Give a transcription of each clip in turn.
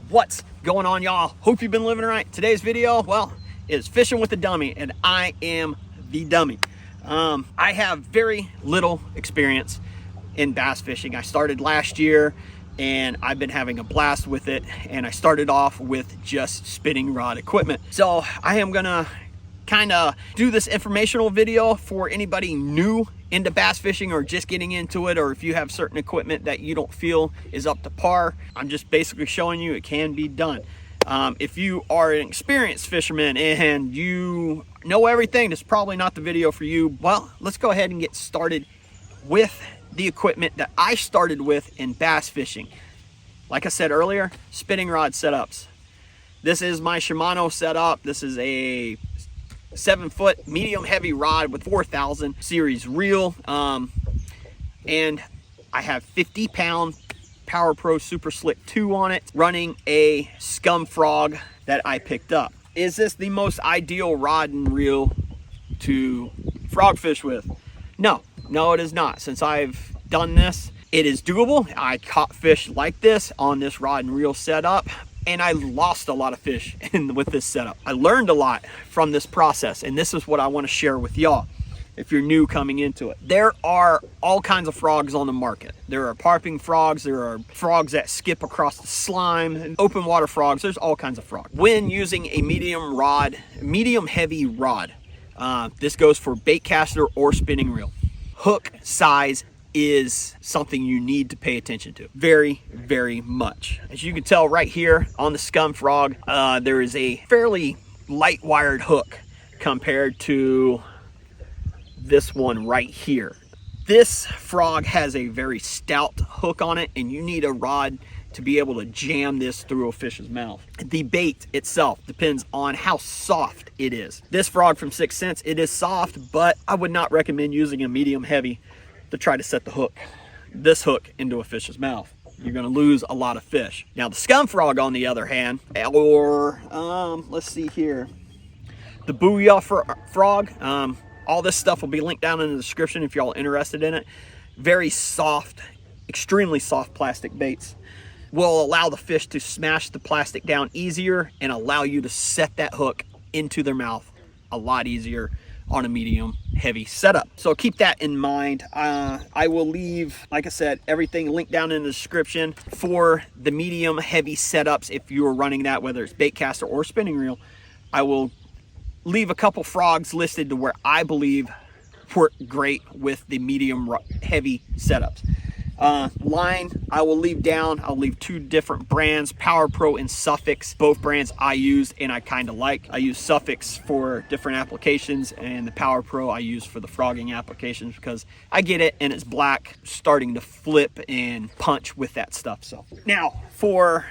What's going on, y'all? Hope you've been living right. Today's video, well, is fishing with a dummy, and I am the dummy. I have very little experience in bass fishing. I started last year and I've been having a blast with it, and I started off with just spinning rod equipment. So I am gonna kind of do this informational video for anybody new into bass fishing or just getting into it, or if you have certain equipment that you don't feel is up to par. I'm just basically showing you it can be done. If you are an experienced fisherman and you know everything, this is probably not the video for you. Well, let's go ahead and get started with the equipment that I started with in bass fishing. Like I said earlier, spinning rod setups. This is my Shimano setup. This is a 7-foot medium heavy rod with 4000 series reel, and I have 50-pound Power Pro Super Slick 2 on it, running a Scum Frog that I picked up. Is this the most ideal rod and reel to frog fish with? No, it is not. Since I've done this, it is doable. I caught fish like this on this rod and reel setup, and I lost a lot of fish with this setup. I learned a lot from this process, and this is what I want to share with y'all if you're new coming into it. There are all kinds of frogs on the market. There are parping frogs, there are frogs that skip across the slime, and open water frogs. There's all kinds of frogs. When using a medium heavy rod, this goes for bait caster or spinning reel, hook size is something you need to pay attention to very, very much. As you can tell right here on the Scum Frog, there is a fairly light wired hook compared to this one right here. This frog has a very stout hook on it, and you need a rod to be able to jam this through a fish's mouth. The bait itself depends on how soft it is. This frog from 6th Sense, it is soft, but I would not recommend using a medium heavy to try to set this hook into a fish's mouth. You're gonna lose a lot of fish. Now the Scum Frog, on the other hand, or let's see here, the Booyah Frog, all this stuff will be linked down in the description if y'all are interested in it. Very soft, extremely soft plastic baits will allow the fish to smash the plastic down easier and allow you to set that hook into their mouth a lot easier on a medium heavy setup. So keep that in mind. I will leave, like I said, everything linked down in the description for the medium heavy setups. If you're running that, whether it's bait caster or spinning reel, I will leave a couple frogs listed to where I believe work great with the medium heavy setups. Line, I will leave down. I'll leave 2 different brands, Power Pro and Suffix. Both brands I use and I kind of like. I use Suffix for different applications, and the Power Pro I use for the frogging applications because I get it and it's black, starting to flip and punch with that stuff. So now for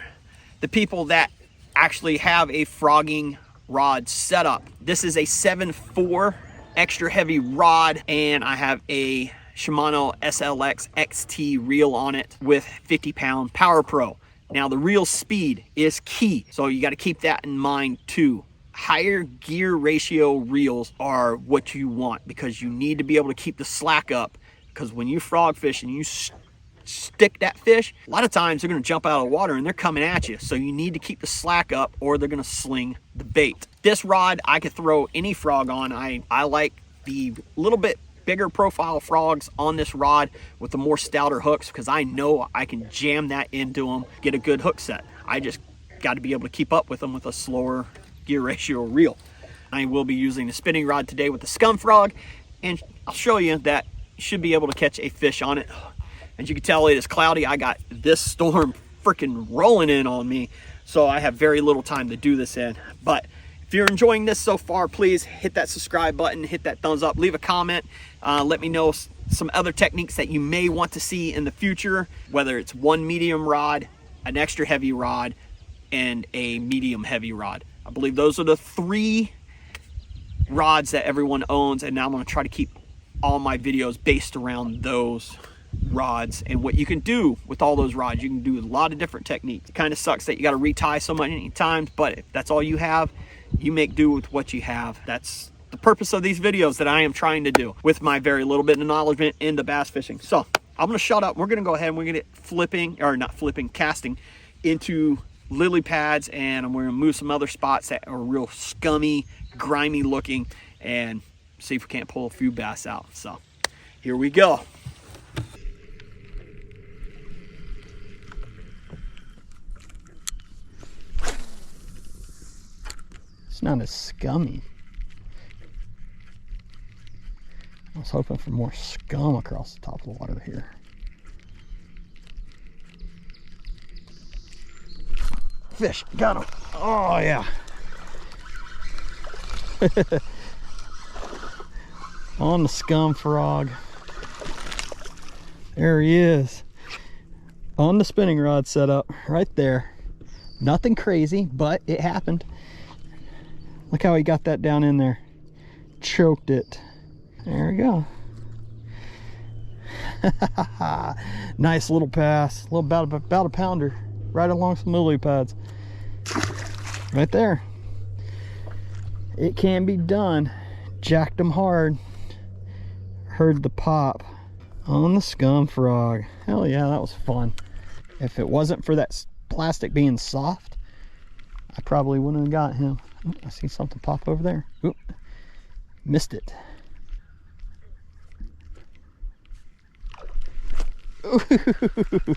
the people that actually have a frogging rod setup, this is a 7.4 extra heavy rod, and I have a Shimano SLX XT reel on it with 50-pound Power Pro. Now the reel speed is key, so you got to keep that in mind too. Higher gear ratio reels are what you want because you need to be able to keep the slack up, because when you frog fish and you stick that fish, a lot of times they're going to jump out of the water and they're coming at you, so you need to keep the slack up or they're going to sling the bait. This rod I could throw any frog on. I like the little bit bigger profile frogs on this rod with the more stouter hooks because I know I can jam that into them, get a good hook set. I just got to be able to keep up with them with a slower gear ratio reel. I will be using the spinning rod today with the Scum Frog, and I'll show you that you should be able to catch a fish on it. As you can tell, it is cloudy. I got this storm freaking rolling in on me, so I have very little time to do this in. But if you're enjoying this so far, please hit that subscribe button, hit that thumbs up, leave a comment. Let me know some other techniques that you may want to see in the future, whether it's one medium rod, an extra heavy rod, and a medium heavy rod. I believe those are the 3 rods that everyone owns, and now I'm going to try to keep all my videos based around those rods and what you can do with all those rods. You can do a lot of different techniques. It kind of sucks that you got to retie so many times, but if that's all you have, you make do with what you have. That's the purpose of these videos that I am trying to do with my very little bit of knowledge into bass fishing. So I'm going to shut up. We're going to go ahead and we're going to get casting into lily pads, and I'm going to move some other spots that are real scummy, grimy looking, and see if we can't pull a few bass out. So here we go. It's not as scummy. I was hoping for more scum across the top of the water here. Fish, got him. Oh yeah. On the scum frog. There he is. On the spinning rod setup, right there. Nothing crazy, but it happened. Look how he got that down in there. Choked it. There we go. Nice little pass. A little about a pounder. Right along some lily pads. Right there. It can be done. Jacked them hard. Heard the pop on the scum frog. Hell yeah, that was fun. If it wasn't for that plastic being soft, I probably wouldn't have got him. Ooh, I see something pop over there. Ooh, missed it. I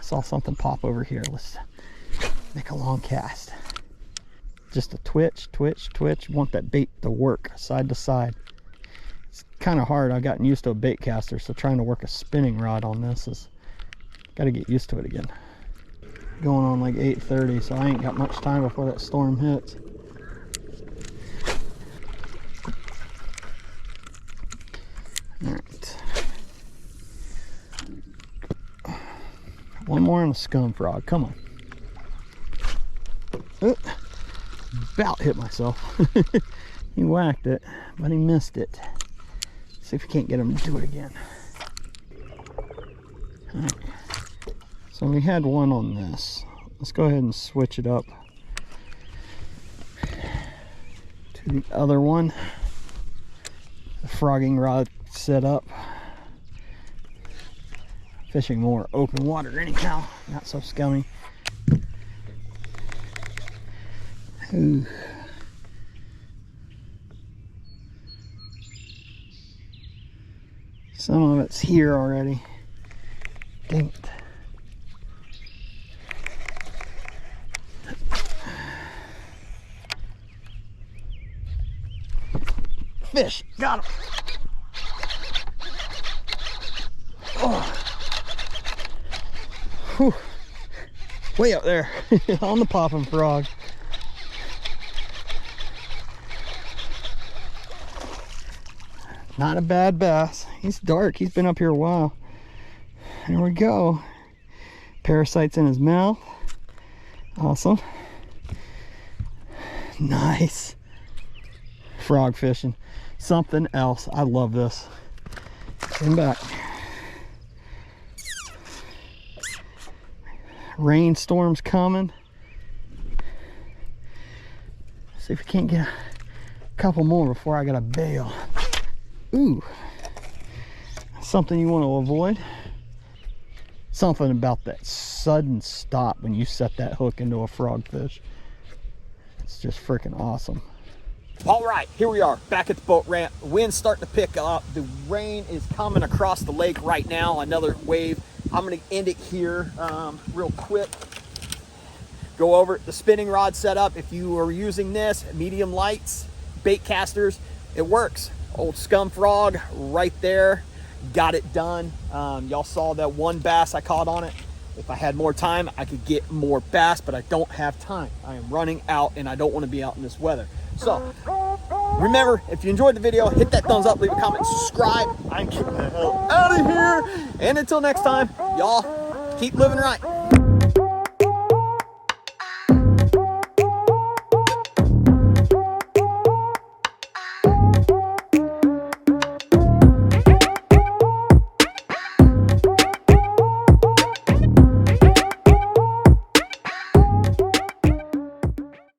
saw something pop over here. Let's make a long cast. Just a twitch, twitch, twitch. Want that bait to work side to side. It's kind of hard. I've gotten used to a bait caster, so trying to work a spinning rod on this is, got to get used to it again. Going on like 8:30, so I ain't got much time before that storm hits. All right. One more on a scum frog. Come on. About hit myself. He whacked it, but he missed it. See if we can't get him to do it again. All right. So we had one on this. Let's go ahead and switch it up to the other one. The frogging rod set up. Fishing more open water anyhow, not so scummy. Ooh. Some of it's here already. Dang it. Fish, got him. Oh. Whew. Way up there on the popping frog. Not a bad bass. He's dark. He's been up here a while. There we go. Parasites in his mouth. Awesome. Nice. Frog fishing. Something else. I love this. Come back. Rainstorm's coming. See if we can't get a couple more before I gotta bail. Ooh, something you want to avoid. Something about that sudden stop when you set that hook into a frogfish. It's just freaking awesome. All right, here we are back at the boat ramp. The wind's starting to pick up. The rain is coming across the lake right now. Another wave. I'm going to end it here real quick. Go over the spinning rod setup. If you are using this, medium lights, bait casters, it works. Old scum frog right there. Got it done. Y'all saw that one bass I caught on it. If I had more time, I could get more bass, but I don't have time. I am running out and I don't want to be out in this weather. So remember, if you enjoyed the video, hit that thumbs up, leave a comment, subscribe. I'm getting the hell out of here. And until next time, y'all keep living right.